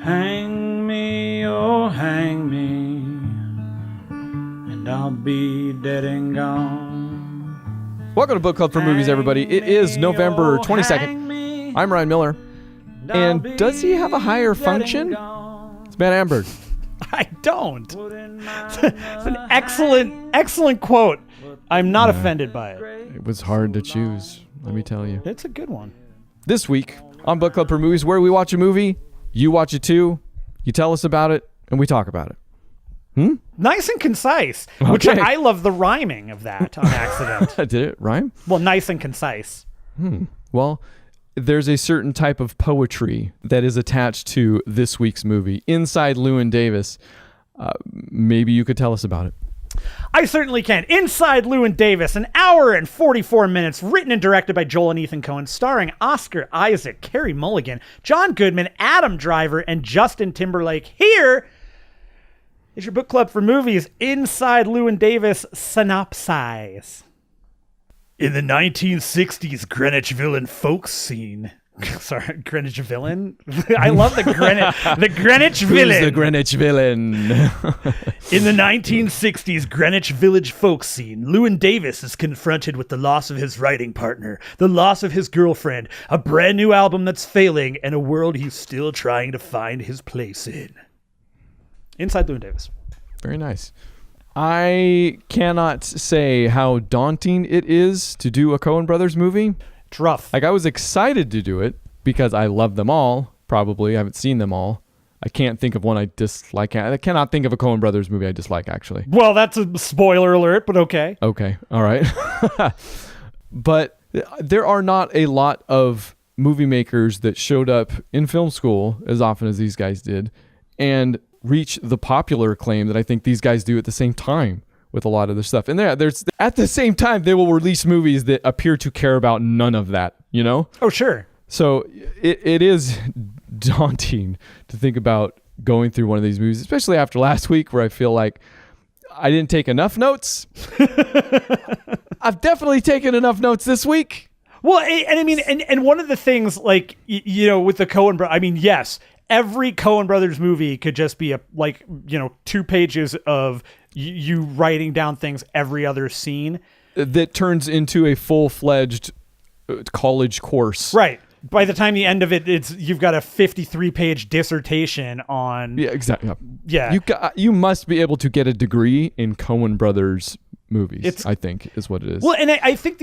Hang me, oh hang me, and I'll be dead and gone. Welcome to Book Club for Movies, everybody. It is November 22nd. I'm Ryan Miller. And does he have a higher function? It's Matt Amberg. I don't. It's an excellent quote. I'm not offended by it. It was hard to choose, let me tell you. It's a good one. This week on Book Club for Movies, where we watch a movie, you watch it too, you tell us about it, and we talk about it. Nice and concise, which Okay. I love the rhyming of that on accident. Did it rhyme? Well, nice and concise. Well, there's a certain type of poetry that is attached to this week's movie, Inside Llewyn Davis. Maybe you could tell us about it. I certainly can. Inside Llewyn Davis, an hour and 44 minutes, written and directed by Joel and Ethan Coen, starring Oscar Isaac, Carey Mulligan, John Goodman, Adam Driver, and Justin Timberlake. Here is your book club for movies, Inside Llewyn Davis synopsis. In the 1960s Greenwich villain folk scene. Sorry, Greenwich villain? I love the Greenwich villain. Who's the Greenwich villain? In the 1960s Greenwich Village folk scene, Llewyn Davis is confronted with the loss of his writing partner, the loss of his girlfriend, a brand new album that's failing, and a world he's still trying to find his place in. Inside Llewyn Davis. Very nice. I cannot say how daunting it is to do a Coen Brothers movie. It's rough. Like, I was excited to do it because I love them all, probably. I haven't seen them all. I can't think of one I dislike. I cannot think of a Coen Brothers movie I dislike, actually. Well, that's a spoiler alert, but okay. Okay, all right. But there are not a lot of movie makers that showed up in film school as often as these guys did and reach the popular acclaim that I think these guys do at the same time with a lot of their stuff. And there's at the same time, they will release movies that appear to care about none of that, you know? Oh, sure. So it is daunting to think about going through one of these movies, especially after last week where I feel like I didn't take enough notes. I've definitely taken enough notes this week. Well, and I mean, and one of the things, like, you know, with the Coen Brothers, I mean, yes, every Coen Brothers movie could just be 2 pages of you writing down things every other scene. That turns into a full-fledged college course. Right. By the time the end of it, you've got a 53-page dissertation on... Yeah, exactly. Yeah. You must be able to get a degree in Coen Brothers movies, I think, is what it is. Well, and I think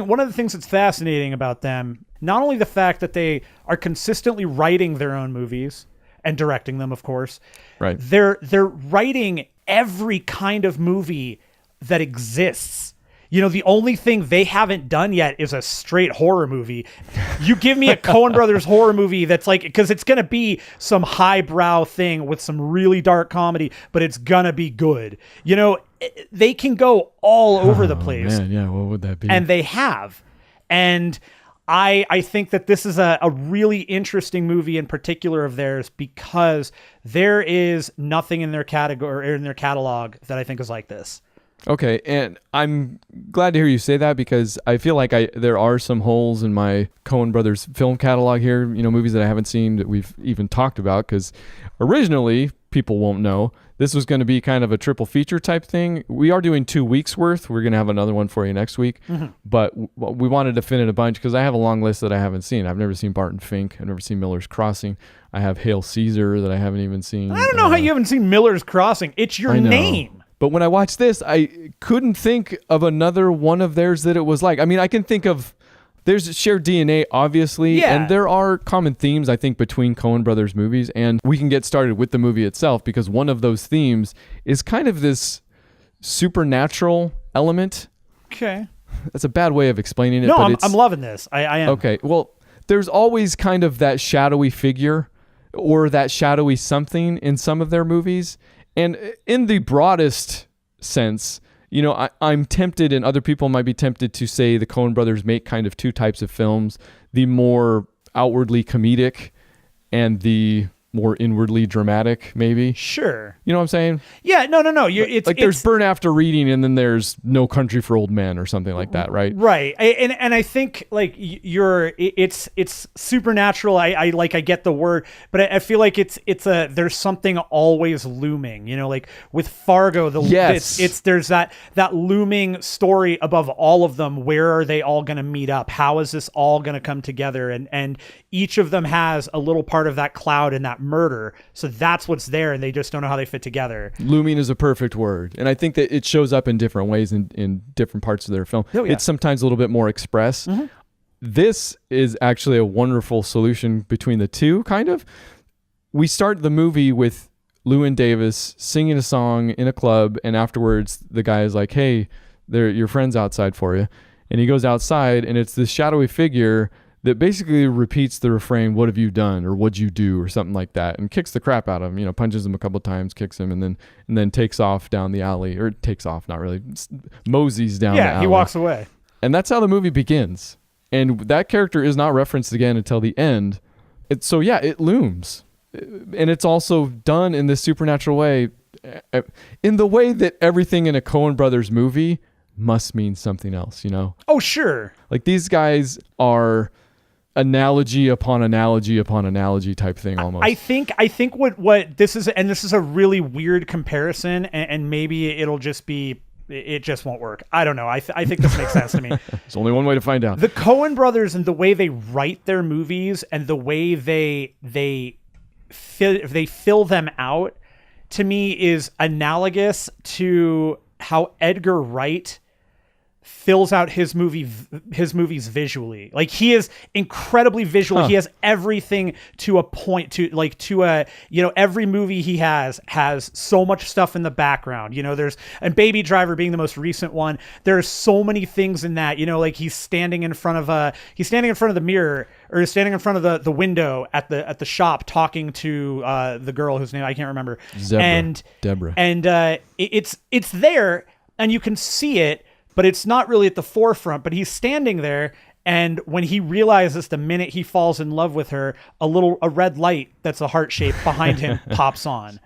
one of the things that's fascinating about them, not only the fact that they are consistently writing their own movies and directing them, of course. Right. They're writing every kind of movie that exists. You know, the only thing they haven't done yet is a straight horror movie. You give me a Coen Brothers horror movie that's like, because it's going to be some highbrow thing with some really dark comedy, but it's going to be good. You know, they can go all over the place. Man, yeah, what would that be? And they have. And I think that this is a really interesting movie in particular of theirs because there is nothing in their category or in their catalog that I think is like this. Okay, and I'm glad to hear you say that because I feel like there are some holes in my Coen Brothers film catalog here, you know, movies that I haven't seen that we've even talked about, because originally, people won't know, this was going to be kind of a triple feature type thing. We are doing 2 weeks worth. We're going to have another one for you next week, but we wanted to fit in a bunch because I have a long list that I haven't seen. I've never seen Barton Fink. I've never seen Miller's Crossing. I have Hail Caesar that I haven't even seen. I don't know how you haven't seen Miller's Crossing. It's your name. But when I watched this, I couldn't think of another one of theirs that it was like. I mean, I can think of, there's shared DNA, obviously, and there are common themes, I think, between Coen Brothers movies, and we can get started with the movie itself, because one of those themes is kind of this supernatural element. Okay. That's a bad way of explaining it. No, but I'm loving this. I am. Okay, well, there's always kind of that shadowy figure or that shadowy something in some of their movies. And in the broadest sense, you know, I'm tempted, and other people might be tempted to say the Coen Brothers make kind of 2 types of films, the more outwardly comedic and the more inwardly dramatic, maybe. Sure. You know what I'm saying? Yeah, no. It's like there's Burn After Reading, and then there's No Country for Old Men or something like that, right? Right. And I think like it's supernatural. I get the word, but I feel like there's something always looming, you know, like with Fargo, there's that looming story above all of them. Where are they all going to meet up? How is this all going to come together? And each of them has a little part of that cloud and that murder. So that's what's there. And they just don't know how they fit together. Looming is a perfect word. And I think that it shows up in different ways in different parts of their film. Oh, yeah. It's sometimes a little bit more express. Mm-hmm. This is actually a wonderful solution between the two, kind of. We start the movie with Llewyn Davis singing a song in a club, and afterwards the guy is like, hey, your friend's outside for you. And he goes outside, and it's this shadowy figure that basically repeats the refrain, what have you done, or what'd you do, or something like that, and kicks the crap out of him, punches him a couple times, kicks him, and then takes off down the alley, or takes off, not really, moseys down the alley. Yeah, he walks away. And that's how the movie begins. And that character is not referenced again until the end. It looms. And it's also done in this supernatural way, in the way that everything in a Coen Brothers movie must mean something else, Oh, sure. Like these guys are analogy upon analogy upon analogy type thing almost. I think what this is, and this is a really weird comparison, and maybe it'll just be, it just won't work. I don't know. I think this makes sense to me. There's only one way to find out. The Coen brothers and the way they write their movies and the way they fill them out, to me, is analogous to how Edgar Wright fills out his movies visually. Like, he is incredibly visual. He has everything to a point, every movie he has so much stuff in the background. And Baby Driver being the most recent one, there's so many things in that, like he's standing in front of the mirror, or he's standing in front of the window at the shop talking to the girl whose name I can't remember. Deborah. And it's there and you can see it, but it's not really at the forefront. But he's standing there, and when he realizes the minute he falls in love with her, a red light that's a heart shape behind him pops on.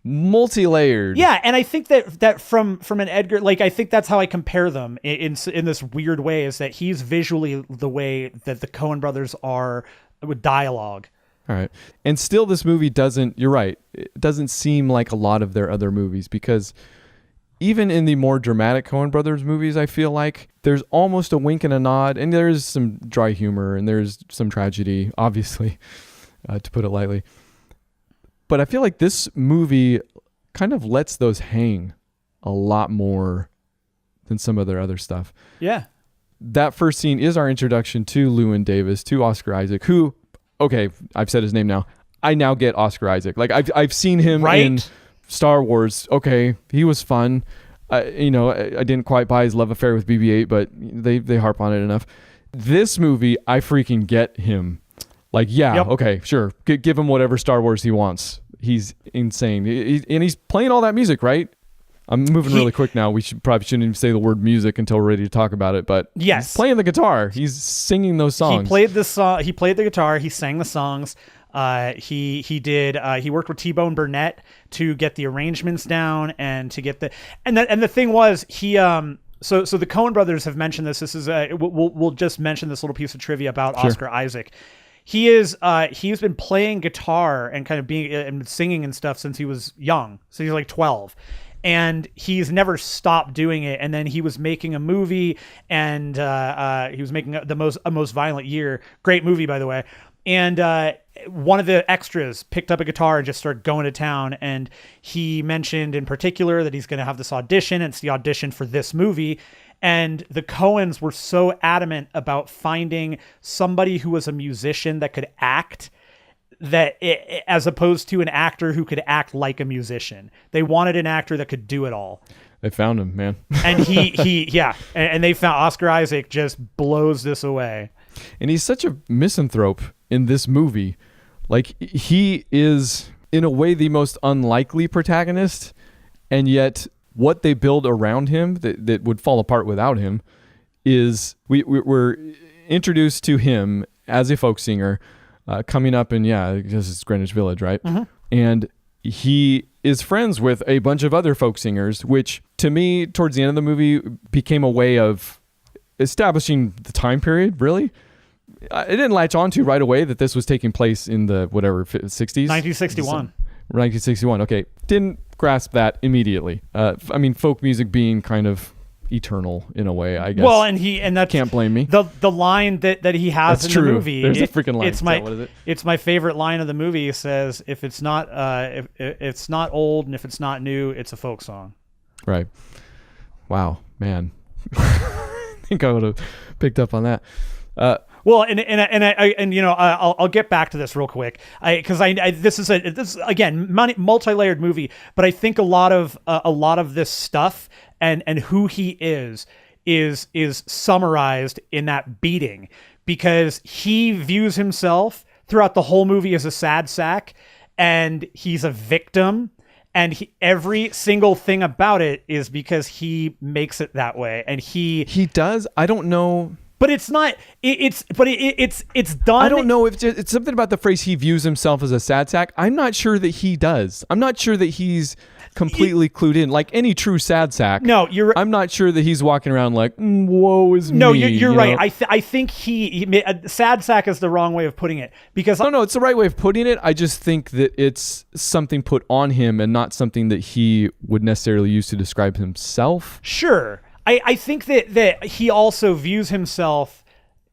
Multi-layered. Yeah, and I think that from an Edgar, like, I think that's how I compare them in this weird way, is that he's visually the way that the Coen brothers are with dialogue. All right. And still this movie you're right, it doesn't seem like a lot of their other movies, because even in the more dramatic Coen Brothers movies, I feel like there's almost a wink and a nod, and there's some dry humor, and there's some tragedy, obviously, to put it lightly. But I feel like this movie kind of lets those hang a lot more than some of their other stuff. Yeah. That first scene is our introduction to Llewyn Davis, to Oscar Isaac, who, okay, I've said his name now. I now get Oscar Isaac. Like, I've seen him in Star Wars. Okay, he was fun. I didn't quite buy his love affair with BB-8, but they harp on it enough. This movie, I freaking get him. Like, yeah, yep. Okay, sure. Give him whatever Star Wars he wants. He's insane. And he's playing all that music, right? I'm moving really quick now. We shouldn't even say the word music until we're ready to talk about it. But yes, he's playing the guitar. He's singing those songs. He played the song. He played the guitar. He sang the songs. He worked with T-Bone Burnett to get the arrangements down and to get and the thing was, he so the Coen brothers have mentioned this. This is we'll just mention this little piece of trivia about Oscar Isaac. He's been playing guitar and kind of being and singing and stuff since he was young. So he's like 12. And he's never stopped doing it. And then he was making a movie, and he was making a most violent year. Great movie, by the way. And one of the extras picked up a guitar and just started going to town. And he mentioned in particular that he's going to have this audition. And it's the audition for this movie. And the Coens were so adamant about finding somebody who was a musician that could act, as opposed to an actor who could act like a musician. They wanted an actor that could do it all. They found him, man. And and they found Oscar Isaac. Just blows this away. And he's such a misanthrope in this movie. Like, he is in a way the most unlikely protagonist, and yet what they build around him that would fall apart without him is we're introduced to him as a folk singer. coming up in, this is Greenwich Village, right? And he is friends with a bunch of other folk singers, which to me, towards the end of the movie, became a way of establishing the time period, really. It didn't latch onto right away that this was taking place in the 60s? 1961. 1961, okay. Didn't grasp that immediately. I mean, folk music being kind of eternal in a way, I guess. Well, and that can't blame me. The line that he has That's in true. the movie. There's a freaking line. What is it? It's my favorite line of the movie. It says, "If it's not if it's not old and if it's not new, it's a folk song." Right. Wow, man. I think I would have picked up on that. Well, and you know, I'll get back to this real quick, because this is again multi-layered movie, but I think a lot of this stuff and who he is summarized in that beating, because he views himself throughout the whole movie as a sad sack, and he's a victim. And every single thing about it is because he makes it that way, and he does. I don't know. But it's not. It's done. I don't know if it's something about the phrase he views himself as a sad sack. I'm not sure that he does. I'm not sure that he's completely clued in. Like any true sad sack. No, you're. I'm not sure that he's walking around like, woe is me. No, you're right. I think he sad sack is the wrong way of putting it, because no, it's the right way of putting it. I just think that it's something put on him and not something that he would necessarily use to describe himself. Sure. I think that he also views himself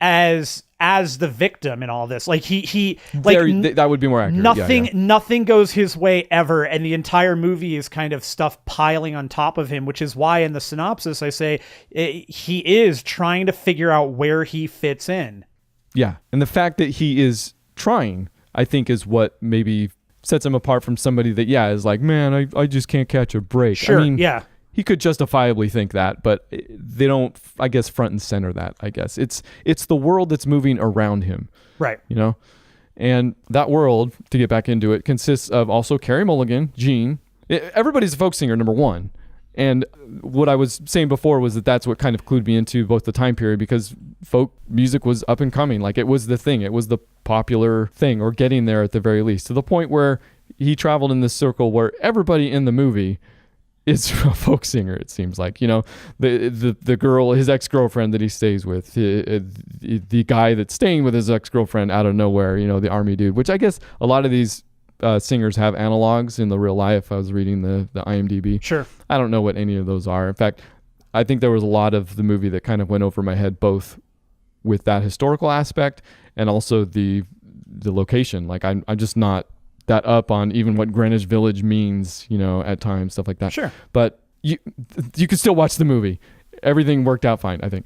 as the victim in all this. Like he that would be more accurate. Nothing goes his way ever, and the entire movie is kind of stuff piling on top of him, which is why in the synopsis I say he is trying to figure out where he fits in. Yeah, and the fact that he is trying, I think, is what maybe sets him apart from somebody that is like, man, I just can't catch a break. Sure, I mean, yeah. He could justifiably think that, but they don't, I guess, front and center that, I guess. It's the world that's moving around him. Right. You know? And that world, to get back into it, consists of also Carey Mulligan, Gene. Everybody's a folk singer, number one. And what I was saying before was that's what kind of clued me into both the time period, because folk music was up and coming. Like, it was the thing. It was the popular thing, or getting there at the very least, to the point where he traveled in this circle where everybody in the movie is a folk singer, it seems like. You know, the girl, his ex-girlfriend that he stays with, the guy that's staying with his ex-girlfriend out of nowhere, you know, the army dude, which I guess a lot of these singers have analogs in the real life. I was reading the IMDb. Sure. I don't know what any of those are. In fact, I think there was a lot of the movie that kind of went over my head, both with that historical aspect and also the location. Like, I'm just not that up on even what Greenwich Village means, you know, at times, stuff like that. Sure. But you can still watch the movie. Everything worked out fine, I think.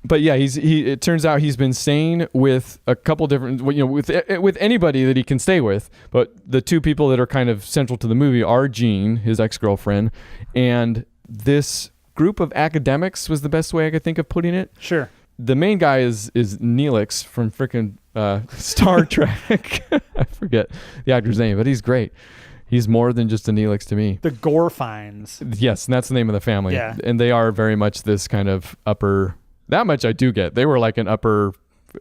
But yeah, it turns out he's been staying with a couple different, you know, with anybody that he can stay with. But the two people that are kind of central to the movie are Jean, his ex-girlfriend, and this group of academics was the best way I could think of putting it. Sure. The main guy is Neelix from frickin' Star Trek. I forget the actor's name, but he's great. He's more than just a Neelix to me. The Gorfines. Yes, and that's the name of the family. Yeah. And they are very much this kind of upper... That much I do get. They were like an upper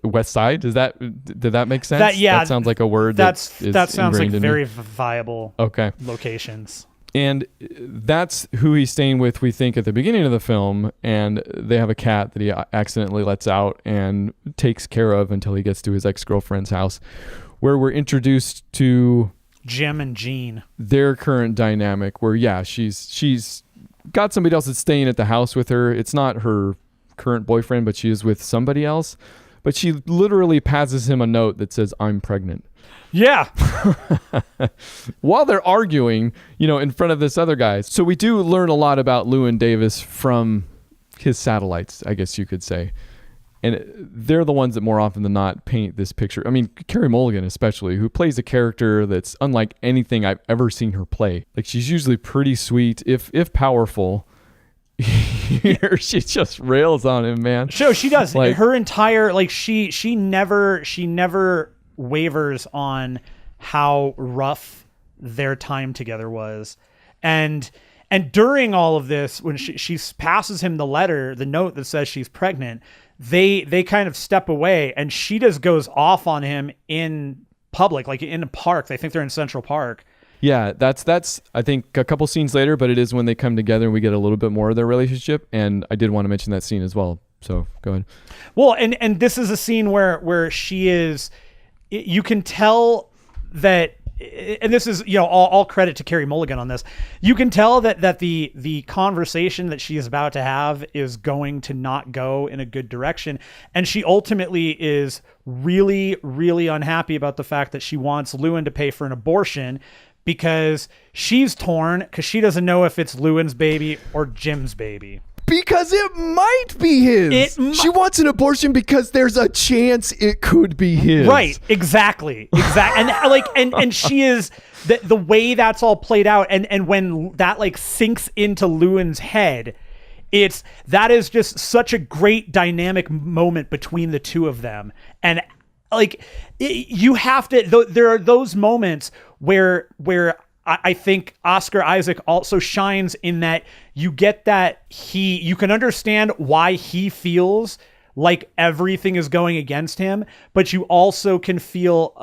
West Side. Did that make sense? That sounds like a word that sounds like very viable locations. And that's who he's staying with, we think, at the beginning of the film. And they have a cat that he accidentally lets out and takes care of until he gets to his ex-girlfriend's house, where we're introduced to Jim and Jean, their current dynamic, where she's got somebody else that's staying at the house with her. It's not her current boyfriend, but she is with somebody else. But she literally passes him a note that says, "I'm pregnant." Yeah. While they're arguing, you know, in front of this other guy. So we do learn a lot about Llewyn Davis from his satellites, I guess you could say. And they're the ones that more often than not paint this picture. I mean, Carey Mulligan especially, who plays a character that's unlike anything I've ever seen her play. Like, she's usually pretty sweet, if powerful. Here she just rails on him, man. So she does. Like, her entire, like, she never wavers on how rough their time together was. And during all of this, when she passes him the note that says she's pregnant, they kind of step away, and she just goes off on him in public, like in a park. I think they're in Central Park. Yeah, that's I think a couple scenes later, but it is when they come together and we get a little bit more of their relationship. And I did want to mention that scene as well. So go ahead. Well, and this is a scene where she is, you can tell that, and this is, all credit to Carey Mulligan on this. You can tell that the conversation that she is about to have is going to not go in a good direction. And she ultimately is really, really unhappy about the fact that she wants Llewyn to pay for an abortion, because she's torn because she doesn't know if it's Llewyn's baby or Jim's baby. Because it might be his. She wants an abortion because there's a chance it could be his. Right. Exactly. And she is the way that's all played out. And when that sinks into Llewyn's head, that is just such a great dynamic moment between the two of them. And you have to, there are those moments where I think Oscar Isaac also shines in that you get that you can understand why he feels like everything is going against him, but you also can feel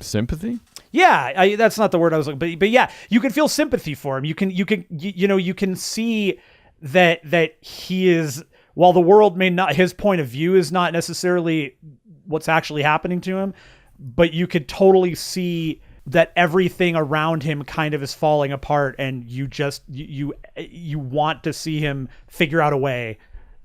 sympathy. Yeah, that's not the word I was looking, but yeah, you can feel sympathy for him. You can see that he is, while the world may not, his point of view is not necessarily what's actually happening to him, but you could totally see that everything around him kind of is falling apart, and you want to see him figure out a way,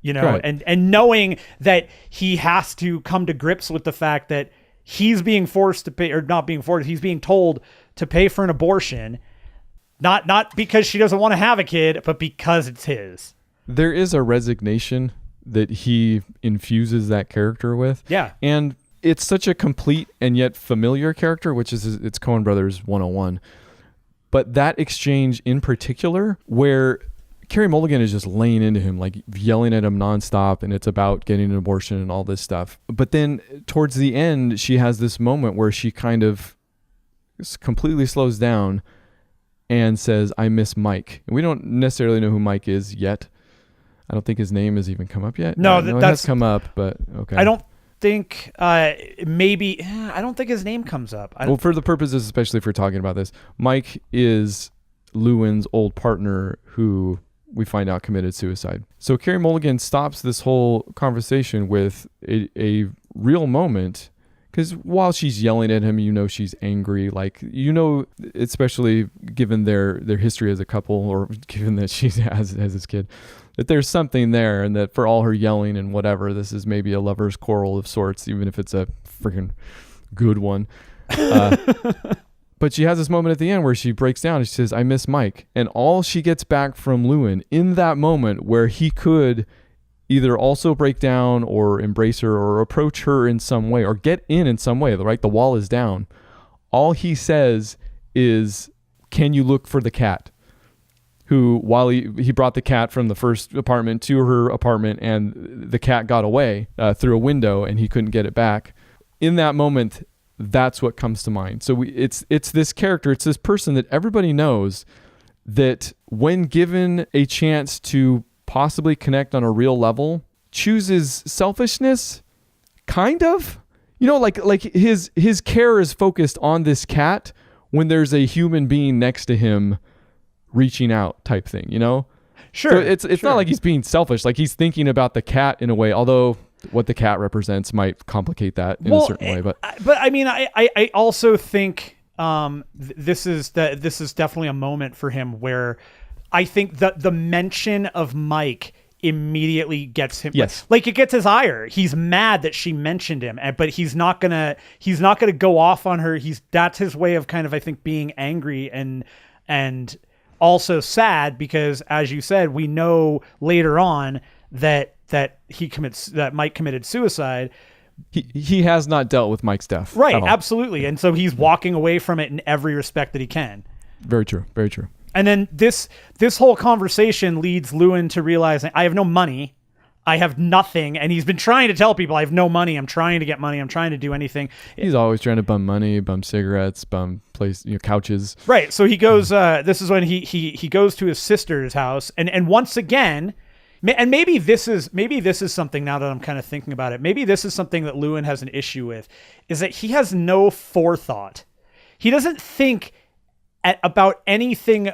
right. and knowing that he has to come to grips with the fact that he's being forced to pay, or not being forced, he's being told to pay for an abortion, not because she doesn't want to have a kid, but because it's his. There is a resignation that he infuses that character with. Yeah. And it's such a complete and yet familiar character, which is it's Coen Brothers 101. But that exchange in particular, where Carey Mulligan is just laying into him, yelling at him nonstop, and it's about getting an abortion and all this stuff. But then towards the end, she has this moment where she kind of completely slows down and says, "I miss Mike." And we don't necessarily know who Mike is yet. I don't think his name has even come up yet. No, it has come up, but okay. I don't think maybe I don't think his name comes up. Well, for the purposes, especially if we're talking about this, Mike is Llewyn's old partner who we find out committed suicide. So Carey Mulligan stops this whole conversation with a real moment, because while she's yelling at him, she's angry, especially given their history as a couple, or given that she has this kid, that there's something there, and that for all her yelling and whatever, this is maybe a lover's quarrel of sorts, even if it's a freaking good one. But she has this moment at the end where she breaks down and she says, "I miss Mike." And all she gets back from Llewyn in that moment, where he could either also break down or embrace her or approach her in some way or get in some way, right? The wall is down. All he says is, "Can you look for the cat?" Who, while he brought the cat from the first apartment to her apartment, and the cat got away through a window and he couldn't get it back. In that moment, that's what comes to mind. So it's this character, it's this person that everybody knows that when given a chance to possibly connect on a real level, chooses selfishness, kind of. His care is focused on this cat when there's a human being next to him reaching out type thing, Sure. So it's not like he's being selfish, he's thinking about the cat in a way, although what the cat represents might complicate that in a certain way. But I mean, I also think this is definitely a moment for him where I think that the mention of Mike immediately gets him. Yes. It gets his ire. He's mad that she mentioned him, but he's not gonna go off on her. That's his way of kind of, I think, being angry and also sad, because as you said, we know later on that Mike committed suicide. He has not dealt with Mike's death. Right, absolutely. And so he's walking away from it in every respect that he can. Very true. Very true. And then this whole conversation leads Llewyn to realizing, I have no money. I have nothing. And he's been trying to tell people, I have no money. I'm trying to get money. I'm trying to do anything. He's always trying to bum money, bum cigarettes, bum couches. Right. So he goes, this is when he goes to his sister's house. And once again, And maybe this is something, now that I'm kind of thinking about it, maybe this is something that Llewyn has an issue with, is that he has no forethought. He doesn't think about anything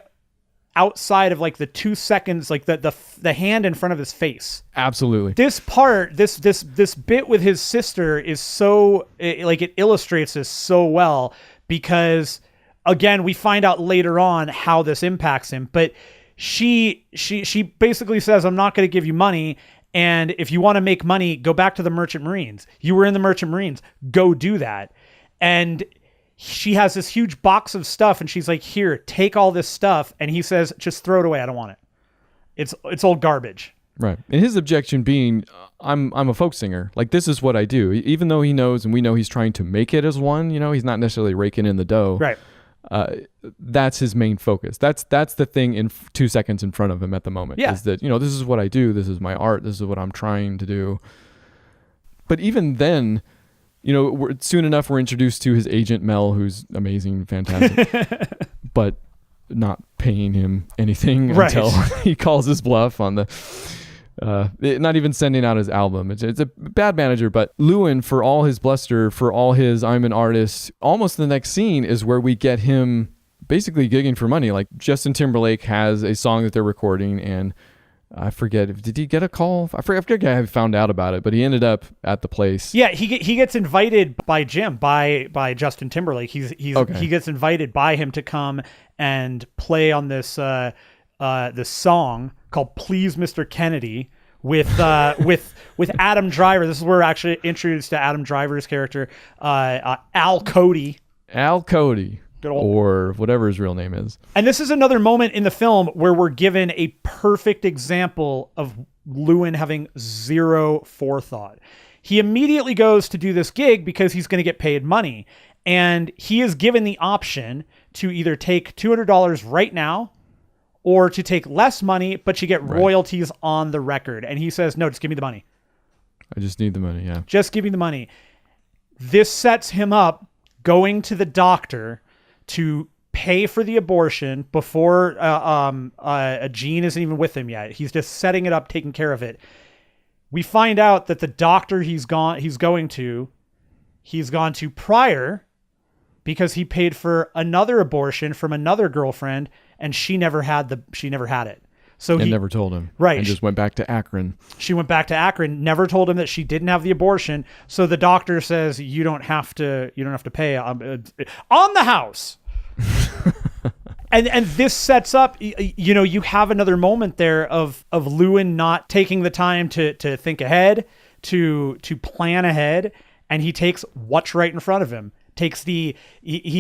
outside of like the 2 seconds, like the hand in front of his face. Absolutely. This part, this bit with his sister is so, it illustrates this so well, because again, we find out later on how this impacts him, but she basically says, I'm not going to give you money. And if you want to make money, go back to the Merchant Marines. You were in the Merchant Marines. Go do that. And she has this huge box of stuff, and she's like, here, take all this stuff. And he says, just throw it away. I don't want it. It's old garbage. Right. And his objection being, I'm a folk singer. Like, this is what I do. Even though he knows, and we know he's trying to make it as one, he's not necessarily raking in the dough. Right. That's his main focus. That's the thing in 2 seconds in front of him at the moment. Yeah. Is that, this is what I do. This is my art. This is what I'm trying to do. But even then, soon enough we're introduced to his agent Mel, who's amazing, fantastic, but not paying him anything until he calls his bluff on the not even sending out his album. It's a bad manager. But Llewyn, for all his bluster, for all his I'm an artist, almost the next scene is where we get him basically gigging for money. Like, Justin Timberlake has a song that they're recording, and I forget, did he get a call? I forget how I found out about it, but he ended up at the place. Yeah, he gets invited by Jim, by Justin Timberlake. He gets invited by him to come and play on this this song called "Please, Mr. Kennedy" with Adam Driver. This is where we're actually introduced to Adam Driver's character, Al Cody. Al Cody. Or whatever his real name is. And this is another moment in the film where we're given a perfect example of Llewyn having zero forethought. He immediately goes to do this gig because he's going to get paid money. And he is given the option to either take $200 right now or to take less money, but you get royalties on the record. And he says, no, just give me the money. I just need the money, yeah. Just give me the money. This sets him up going to the doctor to pay for the abortion before Jean isn't even with him yet. He's just setting it up, taking care of it. We find out that the doctor he's gone to prior because he paid for another abortion from another girlfriend, and she never had it. So he never told him. Right. And just went back to Akron. She went back to Akron, never told him that she didn't have the abortion. So the doctor says, you don't have to pay on the house. and this sets up, you have another moment there of Llewyn not taking the time to think ahead, to plan ahead. And he takes what's right in front of him. He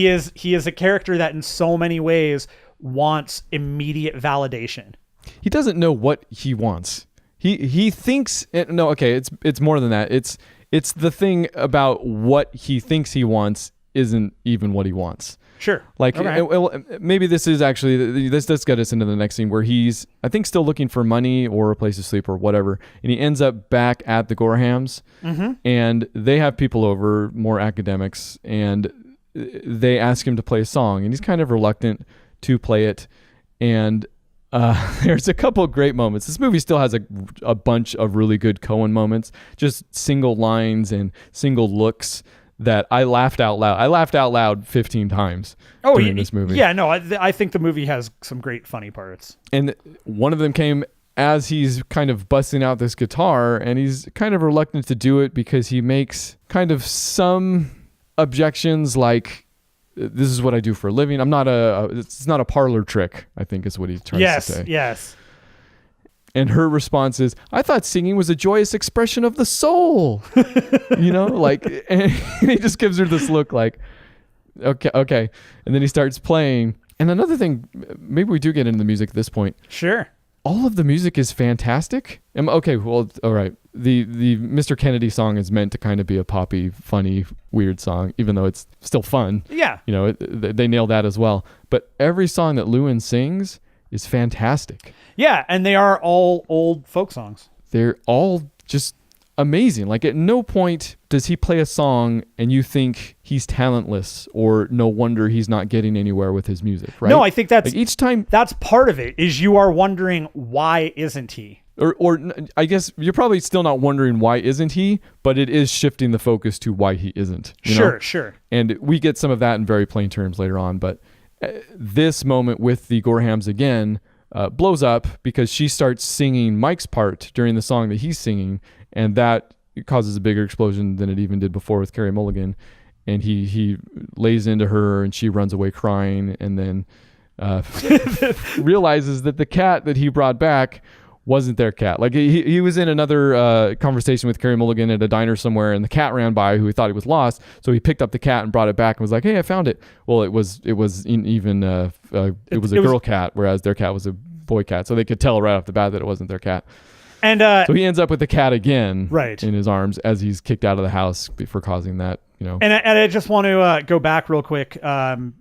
is a character that in so many ways wants immediate validation. He doesn't know what he wants. He thinks it's more than that. It's the thing about what he thinks he wants isn't even what he wants. Sure. Like, okay. Maybe this is actually, this does get us into the next scene where he's, I think, still looking for money or a place to sleep or whatever. And he ends up back at the Gorhams, and they have people over, more academics, and they ask him to play a song, and he's kind of reluctant to play it. And there's a couple of great moments. This movie still has a bunch of really good Coen moments, just single lines and single looks that I laughed out loud. I laughed out loud 15 times during this movie. Yeah, no, I think the movie has some great funny parts. And one of them came as he's kind of busting out this guitar, and he's kind of reluctant to do it because he makes kind of some objections like, this is what I do for a living. It's not a parlor trick, I think is what he tries to say. Yes. And her response is, I thought singing was a joyous expression of the soul. And he just gives her this look like, okay. And then he starts playing. And another thing, maybe we do get into the music at this point. Sure. All of the music is fantastic. Okay, well, all right. The Mr. Kennedy song is meant to kind of be a poppy, funny, weird song, even though it's still fun. Yeah. They nailed that as well. But every song that Llewyn sings is fantastic. Yeah, and they are all old folk songs. They're all just amazing. Like, at no point does he play a song and you think he's talentless or no wonder he's not getting anywhere with his music, right? No, I think that's like each time. That's part of it, is you are wondering, why isn't he? I guess you're probably still not wondering why isn't he, but it is shifting the focus to why he isn't. You know? Sure. And we get some of that in very plain terms later on, but this moment with the Gorhams again blows up because she starts singing Mike's part during the song that he's singing, and that causes a bigger explosion than it even did before with Carey Mulligan. And he lays into her, and she runs away crying, and then realizes that the cat that he brought back wasn't their cat. Like he was in another conversation with Carey Mulligan at a diner somewhere, and the cat ran by who he thought he was lost. So he picked up the cat and brought it back and was like, "Hey, I found it." Well, it was a girl cat, whereas their cat was a boy cat. So they could tell right off the bat that it wasn't their cat. And so he ends up with the cat again, right, in his arms as he's kicked out of the house for causing that. You know. And I just want to go back real quick,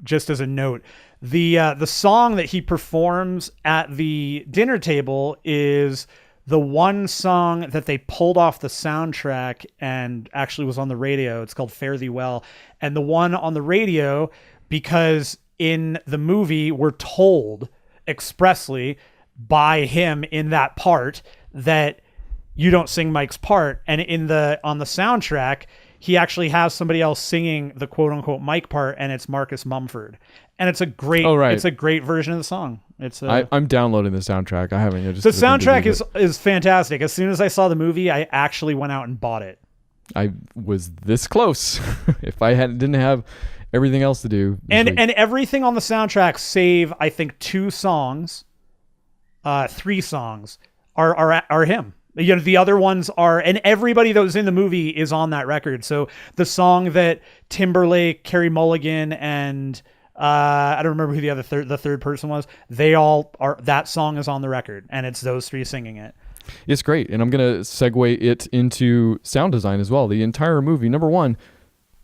just as a note. The song that he performs at the dinner table is the one song that they pulled off the soundtrack and actually was on the radio. It's called Fare Thee Well. And the one on the radio, because in the movie we're told expressly by him in that part that you don't sing Mike's part. And on the soundtrack, he actually has somebody else singing the quote unquote Mike part, and it's Marcus Mumford. And it's a great, it's a great version of the song. I'm downloading the soundtrack. I haven't yet. The soundtrack is fantastic. As soon as I saw the movie, I actually went out and bought it. I was this close. If I didn't have everything else to do. And everything on the soundtrack, save I think 2 songs, 3 songs are him. You know, the other ones are, and everybody that was in the movie is on that record. So the song that Timberlake, Carey Mulligan, and I don't remember who the third person was. They all are. That song is on the record, and it's those 3 singing it. It's great, and I'm gonna segue it into sound design as well. The entire movie, number 1,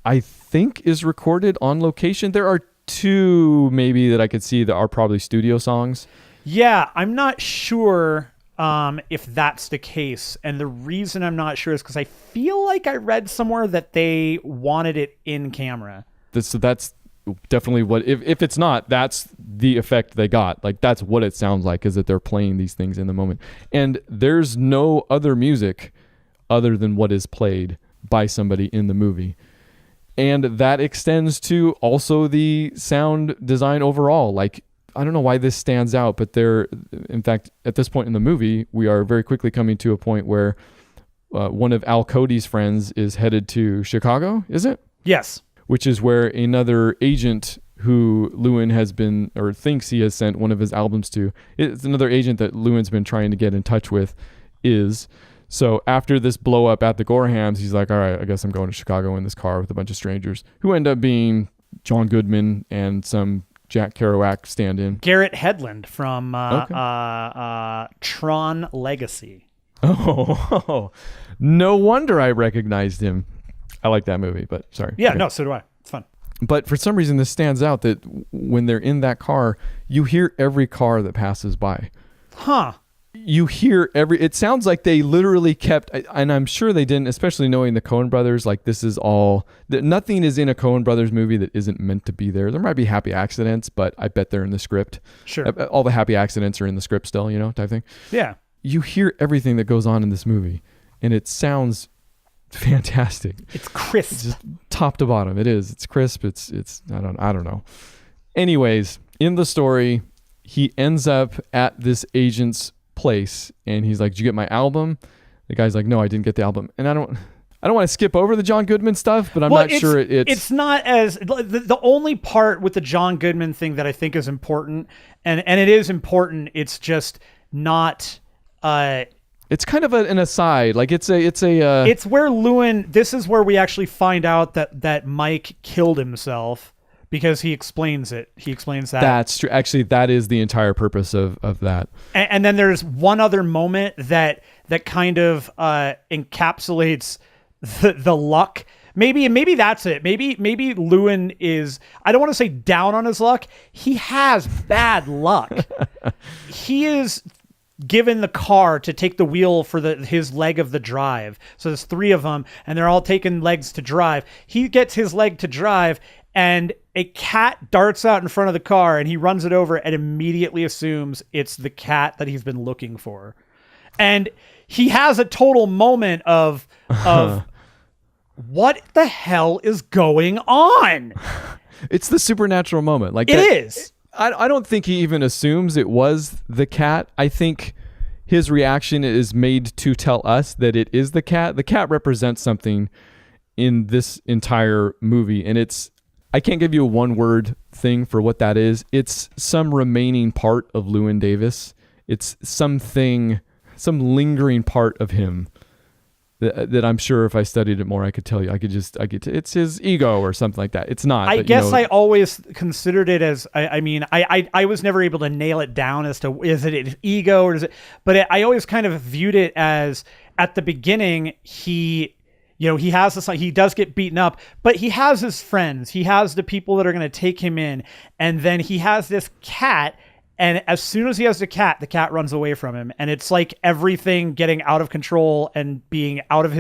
I think is recorded on location. There are 2 maybe that I could see that are probably studio songs. Yeah, I'm not sure. If that's the case. And the reason I'm not sure is because I feel like I read somewhere that they wanted it in camera. So that's definitely what, if it's not, that's the effect they got. Like that's what it sounds like, is that they're playing these things in the moment. And there's no other music other than what is played by somebody in the movie. And that extends to also the sound design overall. Like, I don't know why this stands out, but in fact, at this point in the movie, we are very quickly coming to a point where one of Al Cody's friends is headed to Chicago, is it? Yes. Which is where another agent who Llewyn has been, or thinks he has sent one of his albums to, it's another agent that Llewyn's been trying to get in touch with is. So after this blow up at the Gorhams, he's like, all right, I guess I'm going to Chicago in this car with a bunch of strangers who end up being John Goodman and some Jack Kerouac stand-in. Garrett Hedlund from Tron Legacy. Oh, no wonder I recognized him. I like that movie, but sorry. Yeah, okay. No, so do I. It's fun. But for some reason, this stands out that when they're in that car, you hear every car that passes by. Huh. You hear it sounds like they literally kept, and I'm sure they didn't, especially knowing the Coen brothers, like this is nothing is in a Coen brothers movie that isn't meant to be there. There might be happy accidents, but I bet they're in the script. Sure. All the happy accidents are in the script still, type thing. Yeah. You hear everything that goes on in this movie, and it sounds fantastic. It's crisp. It's just top to bottom. It is. It's crisp. It's I don't know. Anyways, in the story, he ends up at this agent's place and he's like, did you get my album? The guy's like, no, I didn't get the album. And I don't want to skip over the John Goodman stuff, but I'm not sure it's not as the only part with the John Goodman thing that I think is important, and it is important, it's just not it's kind of an aside. Like it's where Llewyn, this is where we actually find out that Mike killed himself. Because he explains it. He explains that. That's true. Actually, that is the entire purpose of that. And then there's one other moment that kind of encapsulates the luck. Maybe that's it. Maybe Llewyn is, I don't want to say down on his luck. He has bad luck. He is given the car to take the wheel for his leg of the drive. So there's 3 of them, and they're all taking legs to drive. He gets his leg to drive, and a cat darts out in front of the car, and he runs it over and immediately assumes it's the cat that he's been looking for. And he has a total moment of what the hell is going on? It's the supernatural moment. Like it is. I don't think he even assumes it was the cat. I think his reaction is made to tell us that it is the cat. The cat represents something in this entire movie, and I can't give you a one-word thing for what that is. It's some remaining part of Llewyn Davis. It's something, some lingering part of him that I'm sure if I studied it more, I could tell you. It's his ego or something like that. It's not. I guess I always considered it as, I was never able to nail it down as to, is it his ego or is it, but I always kind of viewed it as at the beginning, he has this, he does get beaten up, but he has his friends. He has the people that are going to take him in. And then he has this cat. And as soon as he has the cat runs away from him. And it's like everything getting out of control and being out of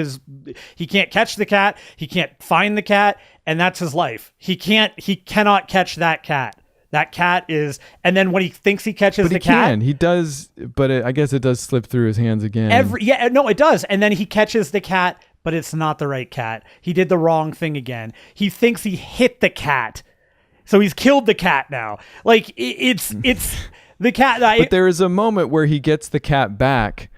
he can't catch the cat. He can't find the cat. And that's his life. He cannot catch that cat. That cat is, and then when he thinks he catches the cat. He does, but I guess it does slip through his hands again. It does. And then he catches the cat, but it's not the right cat. He did the wrong thing again. He thinks he hit the cat. So he's killed the cat now. Like it's the cat. But there is a moment where he gets the cat back,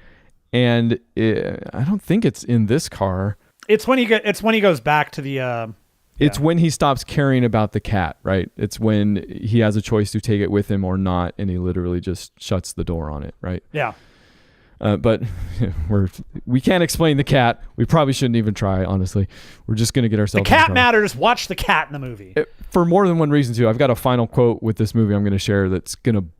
and I don't think it's in this car. It's when he goes back to the. It's when he stops caring about the cat, right? It's when he has a choice to take it with him or not, and he literally just shuts the door on it, right? Yeah. But we can't explain the cat. We probably shouldn't even try, honestly. We're just going to get ourselves. The cat matters. Watch the cat in the movie. For more than one reason, too. I've got a final quote with this movie I'm going to share that's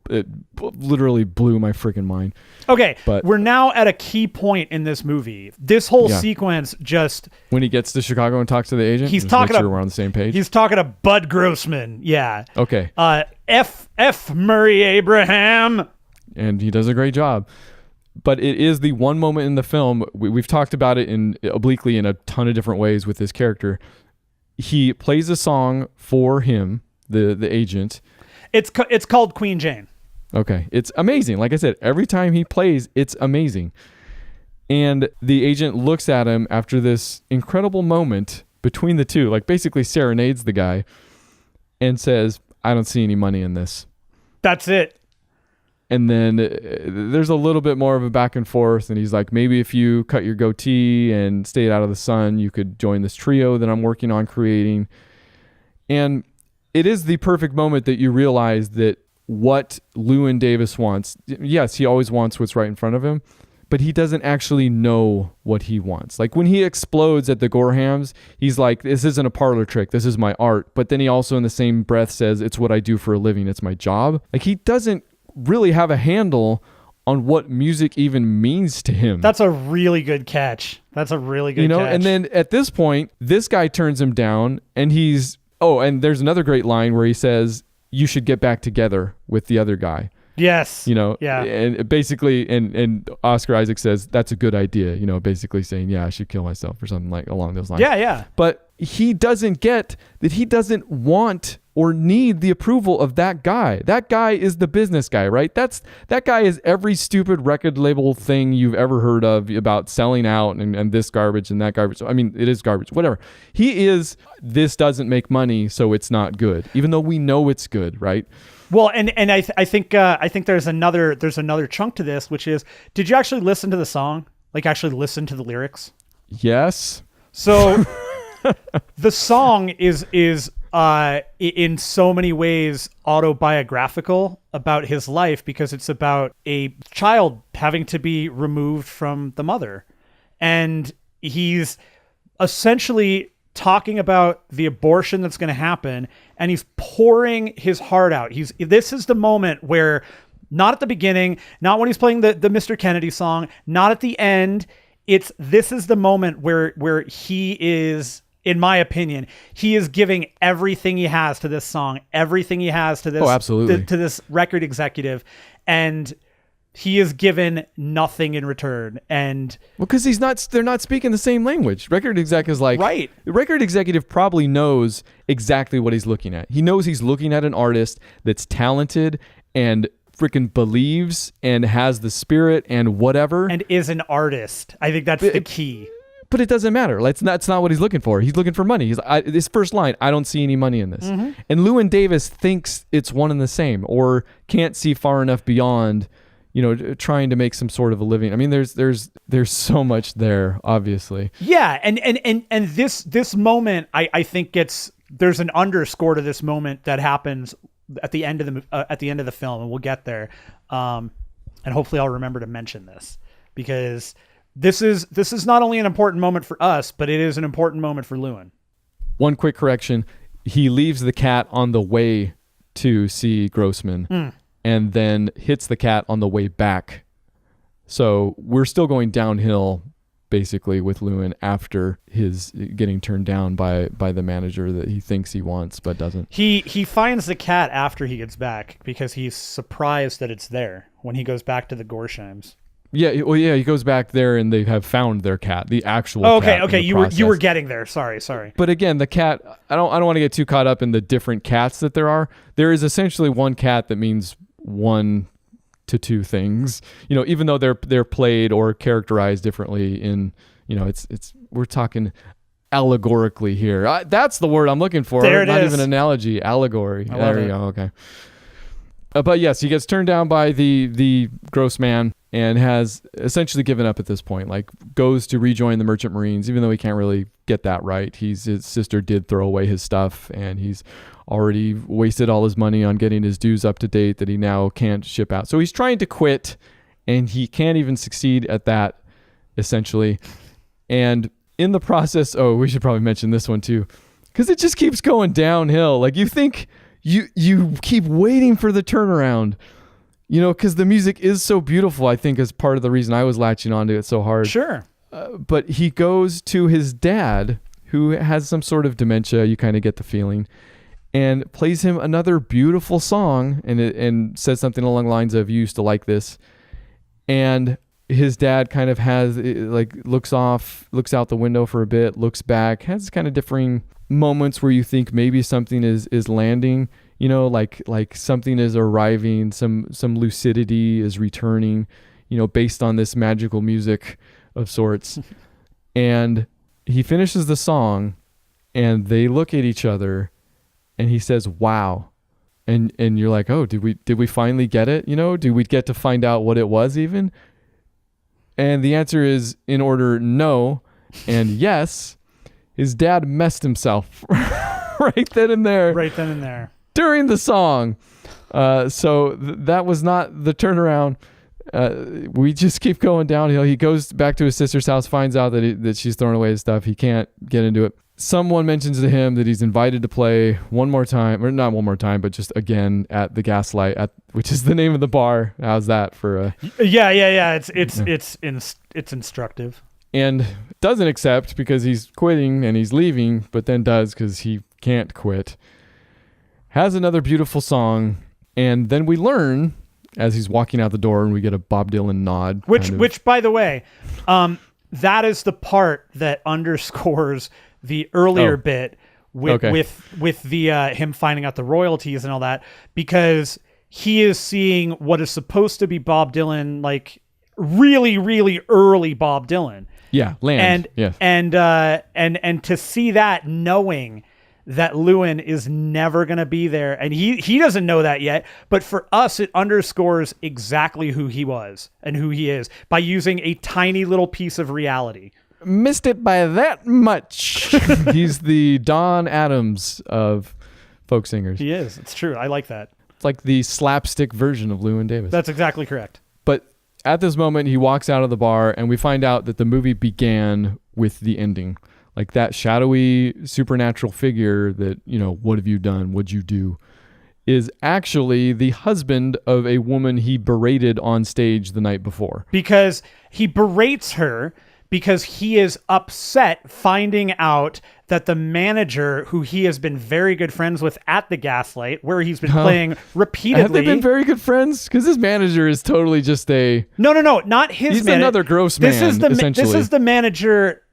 it literally blew my freaking mind. Okay, but we're now at a key point in this movie. This whole sequence just... When he gets to Chicago and talks to the agent? He's talking make sure we're on the same page. He's talking to Bud Grossman. Yeah. Okay. F. Murray Abraham. And he does a great job. But it is the one moment in the film, we've talked about it obliquely in a ton of different ways with this character. He plays a song for him, the agent. It's called Queen Jane. Okay. It's amazing. Like I said, every time he plays, it's amazing. And the agent looks at him after this incredible moment between the two, like basically serenades the guy and says, I don't see any money in this. That's it. And then there's a little bit more of a back and forth. And he's like, maybe if you cut your goatee and stayed out of the sun, you could join this trio that I'm working on creating. And it is the perfect moment that you realize that what Llewyn Davis wants, yes, he always wants what's right in front of him, but he doesn't actually know what he wants. Like when he explodes at the Gorhams, he's like, this isn't a parlor trick. This is my art. But then he also in the same breath says, it's what I do for a living. It's my job. Like he doesn't really have a handle on what music even means to him. That's a really good catch. That's a really good catch. And then at this point, this guy turns him down and and there's another great line where he says, you should get back together with the other guy. Yes. Yeah. And basically, and Oscar Isaac says, that's a good idea, basically saying, yeah, I should kill myself or something like along those lines. Yeah. But he doesn't get that he doesn't want or need the approval of that guy. That guy is the business guy, right? That guy is every stupid record label thing you've ever heard of about selling out and this garbage and that garbage. I mean, it is garbage, whatever. He is, this doesn't make money, so it's not good, even though we know it's good, right? Well, and I think there's another chunk to this, which is, did you actually listen to the song? Like actually listen to the lyrics? Yes. So the song is in so many ways autobiographical about his life because it's about a child having to be removed from the mother. And he's essentially talking about the abortion that's going to happen, and he's pouring his heart out. This is the moment where, not at the beginning, not when he's playing the Mr. Kennedy song, not at the end. This is the moment where he is, in my opinion, he is giving everything he has to this song, everything he has to this, absolutely. To this record executive, and he is given nothing in return. And because they're not speaking the same language. Record exec is like, right. The record executive probably knows exactly what he's looking at. He knows he's looking at an artist that's talented and freaking believes and has the spirit and whatever. And is an artist. I think that's the key. But it doesn't matter. That's not what he's looking for. He's looking for money. His first line, I don't see any money in this. Mm-hmm. And Llewyn Davis thinks it's one and the same, or can't see far enough beyond, trying to make some sort of a living. I mean, there's so much there, obviously. Yeah, and this moment, I think there's an underscore to this moment that happens at the end of the film, and we'll get there. And hopefully I'll remember to mention this, because this is not only an important moment for us, but it is an important moment for Llewyn. One quick correction. He leaves the cat on the way to see Grossman and then hits the cat on the way back. So we're still going downhill basically with Llewyn after his getting turned down by the manager that he thinks he wants but doesn't. He finds the cat after he gets back because he's surprised that it's there when he goes back to the Gorsheims. Yeah, well, he goes back there and they have found their cat, the actual cat. Okay, you were getting there. Sorry. But again, the cat, I don't want to get too caught up in the different cats that there are. There is essentially one cat that means one to two things. Even though they're played or characterized differently in, it's we're talking allegorically here. That's the word I'm looking for. There it Not is. even analogy, allegory. I There love you it. go. Okay. But yes, he gets turned down by the gross man and has essentially given up at this point. Like, goes to rejoin the Merchant Marines, even though he can't really get that right. His sister did throw away his stuff, and he's already wasted all his money on getting his dues up to date that he now can't ship out. So he's trying to quit, and he can't even succeed at that, essentially. And in the process, we should probably mention this one too, because it just keeps going downhill. Like, you think you keep waiting for the turnaround, because the music is so beautiful, I think, is part of the reason I was latching onto it so hard. Sure. But he goes to his dad, who has some sort of dementia, you kind of get the feeling, and plays him another beautiful song and says something along the lines of, "You used to like this." And his dad kind of has, looks out the window for a bit, looks back, has kind of differing moments where you think maybe something is landing, like something is arriving, some lucidity is returning, based on this magical music of sorts. And he finishes the song and they look at each other and he says, "Wow." And you're like, "Oh, did we finally get it? Did we get to find out what it was even?" And the answer is, in order, no and yes. His dad messed himself right then and there. During the song. So that was not the turnaround. We just keep going downhill. He goes back to his sister's house, finds out that she's throwing away his stuff. He can't get into it. Someone mentions to him that he's invited to play one more time, or not one more time, but just again at the Gaslight, which is the name of the bar. How's that for a... Yeah. It's instructive. And doesn't accept because he's quitting and he's leaving, but then does because he can't quit. Has another beautiful song, and then we learn as he's walking out the door, and we get a Bob Dylan nod. Which, by the way, that is the part that underscores the earlier bit with the him finding out the royalties and all that, because he is seeing what is supposed to be Bob Dylan, like really, really early Bob Dylan. Yeah, land. And to see that, knowing that Llewyn is never going to be there, and he doesn't know that yet, but for us it underscores exactly who he was and who he is by using a tiny little piece of reality. Missed it by that much. He's the Don Adams of folk singers. He is. It's true. I like that. It's like the slapstick version of Llewyn Davis. That's exactly correct. But at this moment, he walks out of the bar, and we find out that the movie began with the ending. Like that shadowy supernatural figure that, what have you done? What'd you do? Is actually the husband of a woman he berated on stage the night before. Because he berates her because he is upset finding out that the manager, who he has been very good friends with at the Gaslight, where he's been playing repeatedly. Have they been very good friends? Because his manager is totally just a... No, not his He's another gross man, essentially. This is the manager...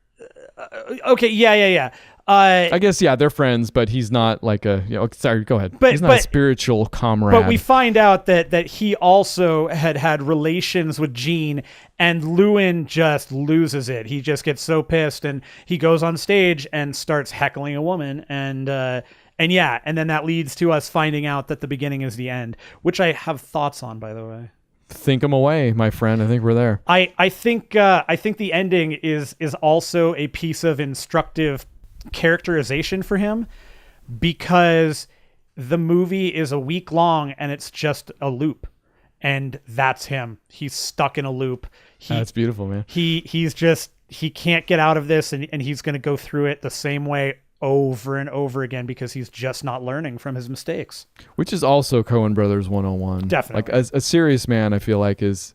Okay, yeah. I guess, yeah, they're friends, but he's not like a, sorry, go ahead. He's not a spiritual comrade. But we find out that he also had relations with Jean, and Llewyn just loses it. He just gets so pissed, and he goes on stage and starts heckling a woman, and then that leads to us finding out that the beginning is the end, which I have thoughts on, by the way. Think them away, my friend. I think we're there. I think the ending is also a piece of instructive characterization for him, because the movie is a week long and it's just a loop, and that's him. He's stuck in a loop. That's beautiful, man. He can't get out of this, and he's going to go through it the same way over and over again because he's just not learning from his mistakes. Which is also Coen Brothers 101. Definitely. Like a serious man, I feel like it's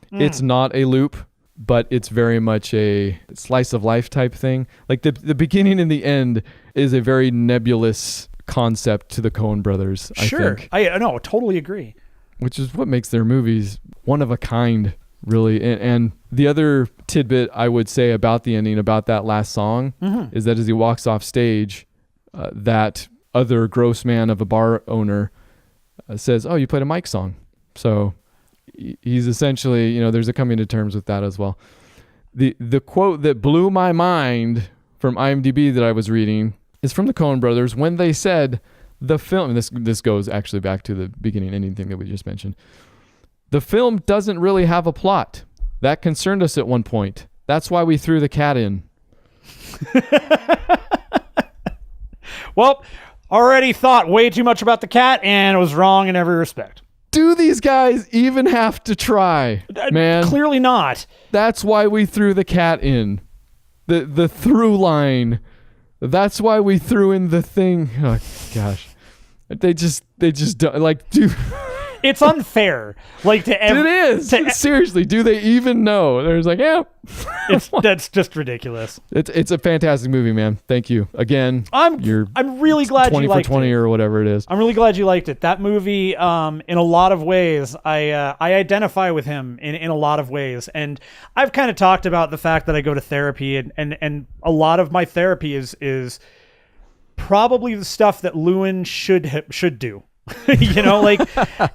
not a loop, but it's very much a slice of life type thing. Like the beginning and the end is a very nebulous concept to the Coen Brothers, I think. I no, totally agree. Which is what makes their movies one of a kind, really. And the other tidbit I would say about the ending, about that last song, is that as he walks off stage, that other gross man of a bar owner says, "Oh, you played a Mike song." So he's essentially, there's a coming to terms with that as well. The quote that blew my mind from IMDb that I was reading is from the Coen Brothers when they said the film, and this goes actually back to the beginning ending thing that we just mentioned. The film doesn't really have a plot. That concerned us at one point. That's why we threw the cat in. Well, already thought way too much about the cat and was wrong in every respect. Do these guys even have to try, man? Clearly not. That's why we threw the cat in. The through line. That's why we threw in the thing. Oh, gosh. They just don't, like, dude. It's unfair. Like it is. Seriously, do they even know? There's like, yeah. That's just ridiculous. It's a fantastic movie, man. Thank you again. I'm really glad you liked it. 20 for 20 or whatever it is. I'm really glad you liked it. That movie, in a lot of ways, I identify with him in a lot of ways, and I've kind of talked about the fact that I go to therapy, and a lot of my therapy is probably the stuff that Llewyn should do.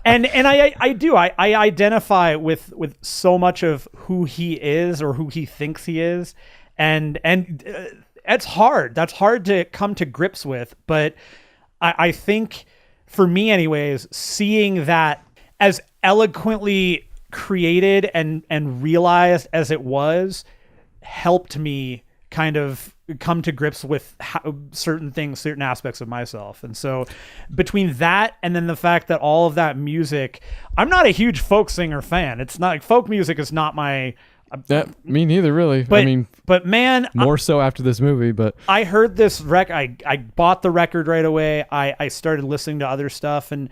and I identify with so much of who he is or who he thinks he is, and it's hard. That's hard to come to grips with. But I think for me, anyways, seeing that as eloquently created and realized as it was helped me kind of come to grips with certain things, certain aspects of myself. And so between that and then the fact that all of that music, I'm not a huge folk singer fan. It's not, folk music is not my... me neither, really. But man... More so after this movie, but... I heard this record. I bought the record right away. I started listening to other stuff, and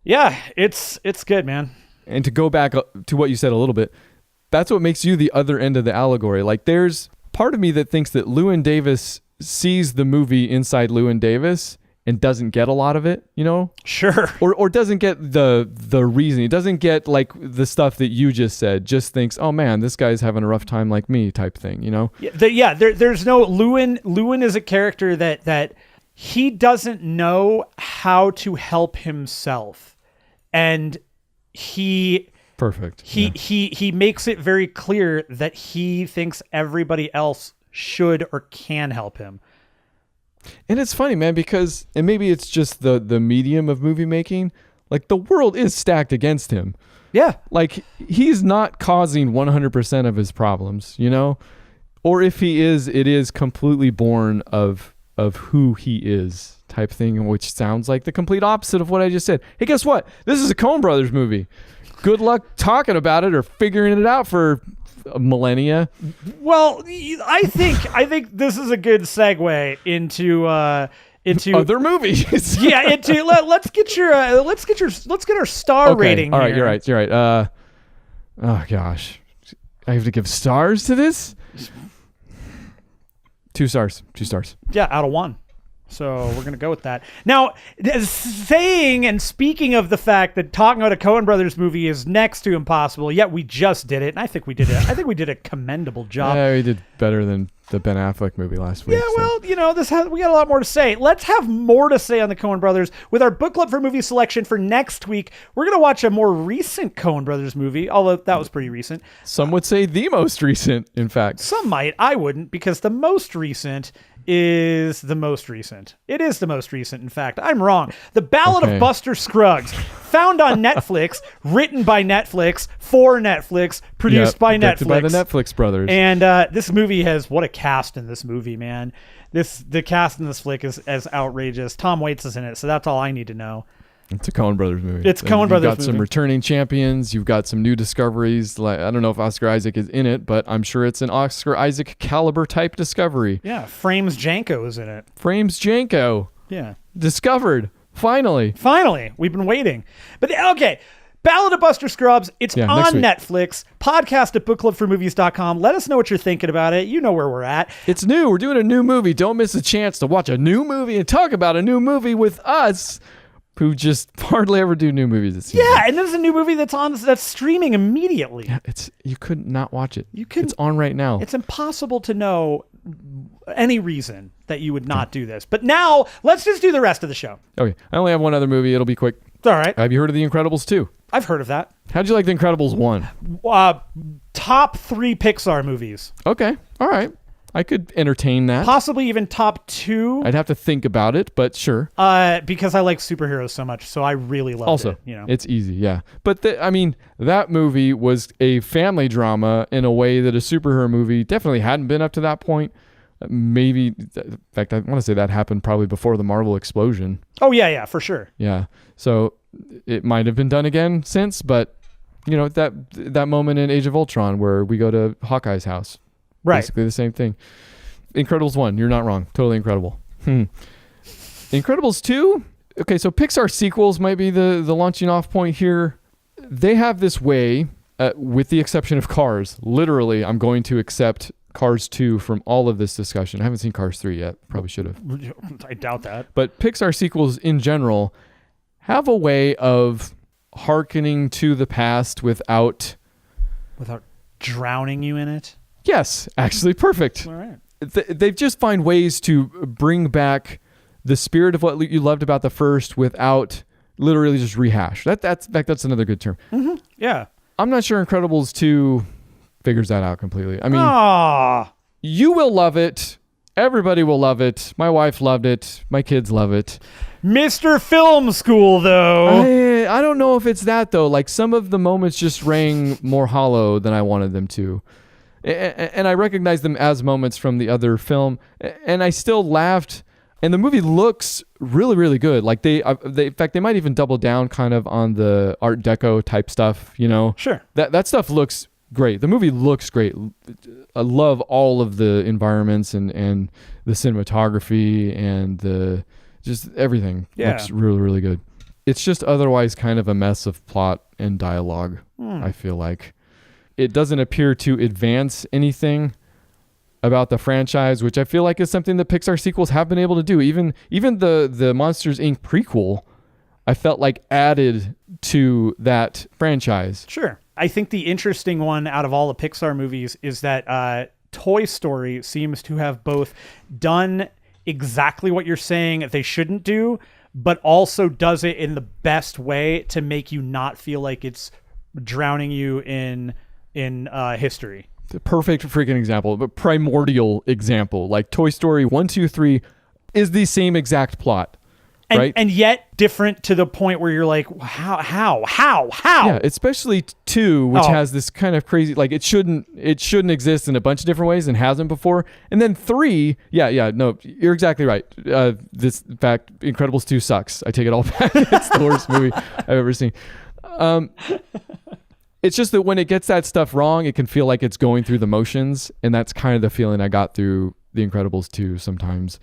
yeah, it's good, man. And to go back to what you said a little bit, that's what makes you the other end of the allegory. Like, there's part of me that thinks that Llewyn Davis sees the movie inside Llewyn Davis and doesn't get a lot of it, Sure. Or doesn't get the reason. He doesn't get like the stuff that you just said. Just thinks, oh man, this guy's having a rough time like me type thing, There's no Llewyn. Llewyn is a character that he doesn't know how to help himself, and he makes it very clear that he thinks everybody else should or can help him. And it's funny, man, because, and maybe it's just the medium of movie making, like the world is stacked against him. Yeah. Like he's not causing 100% of his problems, or if he is, it is completely born of who he is type thing, which sounds like the complete opposite of what I just said. Hey, guess what? This is a Coen Brothers movie. Good luck talking about it or figuring it out for millennia. Well, I think this is a good segue into other movies. Yeah, let's get our star rating. All right, here. you're right. Oh gosh, I have to give stars to this. 2 stars. 2 stars. Yeah, out of 1. So we're going to go with that. Now, saying and speaking of the fact that talking about a Coen Brothers movie is next to impossible, yet we just did it, and I think we did a commendable job. Yeah, we did better than the Ben Affleck movie last week. Yeah, well, we got a lot more to say. Let's have more to say on the Coen brothers with our book club for movie selection for next week. We're going to watch a more recent Coen brothers movie, although that was pretty recent. Some would say the most recent, in fact. Some might. I wouldn't, because the most recent is the most recent. It is the most recent, in fact. I'm wrong. The Ballad of Buster Scruggs, found on Netflix, written by Netflix, for Netflix, produced by directed Netflix. by the Netflix brothers. And this movie has, what a cast in this movie, man. The cast in this flick is as outrageous. Tom Waits is in it, so that's all I need to know. It's a Coen Brothers movie. It's a Coen Brothers movie. You've got some returning champions. You've got some new discoveries. Like, I don't know if Oscar Isaac is in it, but I'm sure it's an Oscar Isaac caliber type discovery. Yeah, Frames Janko is in it. Frames Janko. Yeah. Discovered. Finally. We've been waiting. But okay, Ballad of Buster Scruggs. It's on Netflix. Podcast at bookclubformovies.com. Let us know what you're thinking about it. You know where we're at. It's new. We're doing a new movie. Don't miss a chance to watch a new movie and talk about a new movie with us, who just hardly ever do new movies. It seems like. And this is a new movie that's streaming immediately. Yeah, you could not watch it. You could. It's on right now. It's impossible to know any reason that you would not do this. But now let's just do the rest of the show. Okay, I only have one other movie. It'll be quick. It's all right. Have you heard of The Incredibles 2? I've heard of that. How'd you like The Incredibles 1? Top 3 Pixar movies. Okay, all right. I could entertain that. Possibly even top 2. I'd have to think about it, but sure. Because I like superheroes so much, so I really loved it. It's easzy, yeah. But that movie was a family drama in a way that a superhero movie definitely hadn't been up to that point. Maybe, in fact, I want to say that happened probably before the Marvel explosion. Oh yeah, for sure. Yeah, so it might have been done again since, but that moment in Age of Ultron where we go to Hawkeye's house. Right. Basically the same thing. Incredibles 1, you're not wrong. Totally incredible. Incredibles 2, okay, so Pixar sequels might be the launching off point here. They have this way, with the exception of Cars. Literally, I'm going to accept Cars 2 from all of this discussion. I haven't seen Cars 3 yet. Probably should have. I doubt that. But Pixar sequels in general have a way of hearkening to the past without drowning you in it. Yes, actually, perfect. All right. They just find ways to bring back the spirit of what you loved about the first without literally just rehash. That's another good term. Mm-hmm. Yeah. I'm not sure Incredibles 2 figures that out completely. I mean, you will love it. Everybody will love it. My wife loved it. My kids love it. Mr. Film School, though. I don't know if it's that, though. Like, some of the moments just rang more hollow than I wanted them to. And I recognize them as moments from the other film, and I still laughed. And the movie looks really, really good. Like they in fact, they might even double down kind of on the Art Deco type stuff. Sure. That stuff looks great. The movie looks great. I love all of the environments and the cinematography and the just everything. Looks really, really good. It's just otherwise kind of a mess of plot and dialogue. I feel like. It doesn't appear to advance anything about the franchise, which I feel like is something that Pixar sequels have been able to do. Even the Monsters, Inc. prequel, I felt like added to that franchise. Sure. I think the interesting one out of all the Pixar movies is that Toy Story seems to have both done exactly what you're saying they shouldn't do, but also does it in the best way to make you not feel like it's drowning you in history. The perfect freaking example, but primordial example. Like Toy Story 1, 2, 3 is the same exact plot, right? And yet different to the point where you're like, how? Yeah, especially 2, which has this kind of crazy, like it shouldn't exist in a bunch of different ways and hasn't before. And then 3, no, you're exactly right. This, in fact, Incredibles 2 sucks. I take it all back. It's the worst movie I've ever seen. It's just that when it gets that stuff wrong, it can feel like it's going through the motions, and that's kind of the feeling I got through The Incredibles 2 sometimes.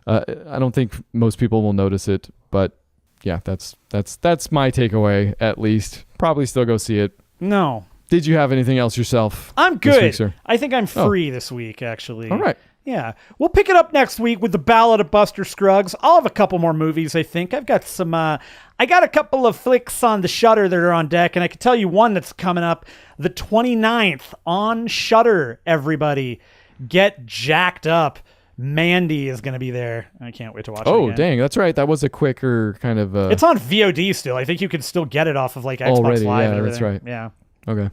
I don't think most people will notice it, but yeah, that's my takeaway, at least. Probably still go see it. No. Did you have anything else yourself? I'm good. This week, sir? I think I'm free this week, actually. All right. Yeah. We'll pick it up next week with the Ballad of Buster Scruggs. I'll have a couple more movies, I think. I've got some... I got a couple of flicks on the Shudder that are on deck, and I can tell you one that's coming up the 29th on Shudder, everybody. get jacked up. Mandy is going to be there. I can't wait to watch it Oh, again. dang. That's right. That was a quicker kind of... It's on VOD still. I think you can still get it off of like Xbox Already, Live yeah, and that's everything. right. Yeah. Okay.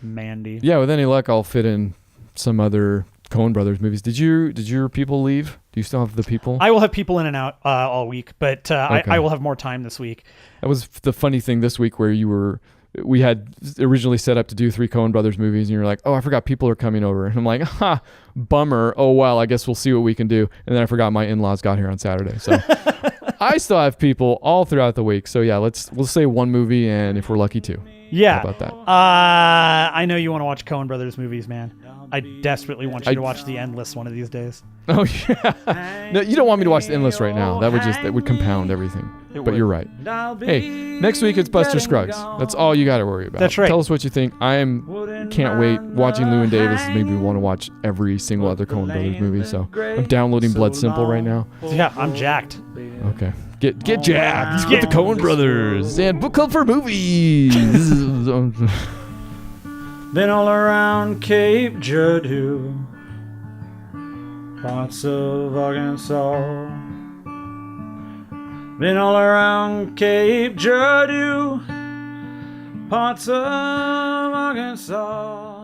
Mandy. Yeah, with any luck, I'll fit in some other Coen Brothers movies. Did your people leave? Do you still have the people? I will have people in and out all week, but Okay. I will have more time this week. That was the funny thing this week where we had originally set up to do 3 Coen Brothers movies, and you're like, oh, I forgot people are coming over. And I'm like, ha, bummer. Oh, well, I guess we'll see what we can do. And then I forgot my in-laws got here on Saturday. So I still have people all throughout the week. So yeah, we'll say 1 movie, and if we're lucky, 2. Yeah. How about that? I know you want to watch Coen Brothers movies, man. I desperately want you to watch The Endless one of these days. Oh, yeah. No, you don't want me to watch The Endless right now. That would compound everything. But you're right. Hey, next week it's Buster Scruggs. That's all you got to worry about. That's right. Tell us what you think. Can't wait. Watching Llewyn Davis has made me want to watch every single other Coen Brothers movie. So I'm downloading Blood Simple right now. Yeah, I'm jacked. Okay. Get jacked with the Coen Brothers and Book Club for Movies. Been all around Cape Judd, parts of Arkansas. Been all around Cape Judd, parts of Arkansas.